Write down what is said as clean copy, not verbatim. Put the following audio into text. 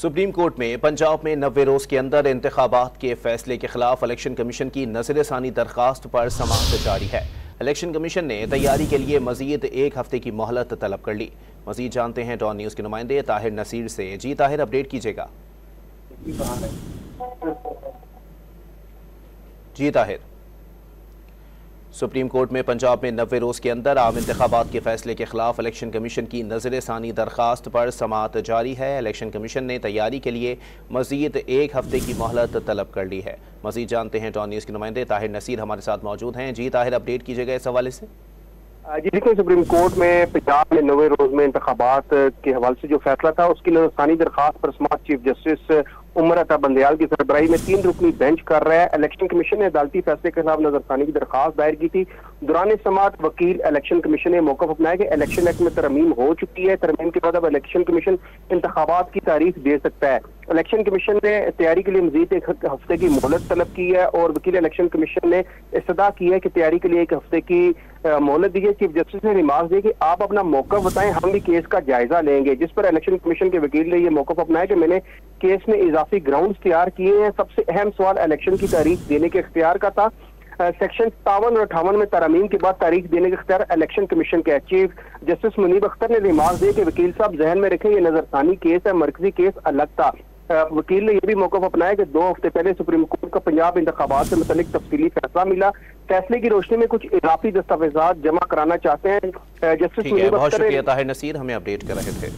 Supreme court में पंजाब में 90 रोज के अंदर इंतखाबात के फैसले के खिलाफ इलेक्शन कमीशन की नज़र-ए-सानी दरखास्त पर समाअत जारी है। इलेक्शन कमीशन ने तैयारी के लिए मजीद एक हफ्ते की मोहलत तलब कर ली। मजीद जानते हैं डॉन न्यूज़ के नुमाइंदे ताहिर नसीर से। जी ताहिर, अपडेट कीजिएगा। जी ताहिर, सुप्रीम कोर्ट में पंजाब में 90 रोज के अंदर आम इंतखाबात के फैसले के खिलाफ इलेक्शन कमीशन की नज़र-ए-सानी दरखास्त पर समाअत जारी है। इलेक्शन कमीशन ने तैयारी के लिए मजीद एक हफ्ते की मोहलत तलब कर ली है। मजीद जानते हैं डॉन न्यूज़ के नुमाइंदे ताहिर नसीर हमारे साथ मौजूद हैं। जी ताहिर, अपडेट कीजिएगा इस हवाले से। जी देखिए, सुप्रीम कोर्ट में पंजाब में 90 रोज में इंतखाबात के हवाले से जो फैसला था उसकी नज़रसानी दरखास्त पर समाअत चीफ जस्टिस उमर अता बंदयाल की सरबराही में 3 रुकनी बेंच कर रहा है। इलेक्शन कमीशन ने अदालती फैसले के खिलाफ नजरसानी की दरखास्त दायर की थी। दौरान समाअत वकील इलेक्शन कमीशन ने मौक़िफ़ अपनाया कि इलेक्शन एक्ट में तरमीम हो चुकी है। तरमीम के बाद अब इलेक्शन कमीशन इंतखाबात की तारीख दे सकता है। इलेक्शन कमीशन ने तैयारी के लिए मजीद एक हफ्ते की मोहलत तलब की है और वकील इलेक्शन कमीशन ने इस्तदा की है कि तैयारी के लिए एक हफ्ते की मोहलत दी है। चीफ जस्टिस ने रिमार्क दिए कि आप अपना मौक़िफ़ बताएं, हम भी केस का जायजा लेंगे। जिस पर इलेक्शन कमीशन के वकील ने यह मौक़िफ़ अपनाया कि मैंने केस में इजाफी ग्राउंड्स तैयार किए हैं। सबसे अहम सवाल इलेक्शन की तारीख देने के इख्तियार का था। सेक्शन 57 और 58 में तरमीम के बाद तारीख देने का इख्तियार इलेक्शन कमीशन का है। चीफ जस्टिस मुनीब अख्तर ने रिमार्क दिए कि वकील साहब जहन में रखें, ये नजरसानी केस है, मरकजी केस अलग था। वकील ने यह भी मौक़िफ़ अपनाया कि 2 हफ्ते पहले सुप्रीम कोर्ट का पंजाब इंतखाबात से मुतल्लिक तफसीली फैसला मिला। फैसले की रोशनी में कुछ इजाफी दस्तावेजात जमा कराना चाहते हैं। जस्टिस मुनीब अख्तर, बहुत शुक्रिया ताहिर नसीर, हमें अपडेट कर रहे थे।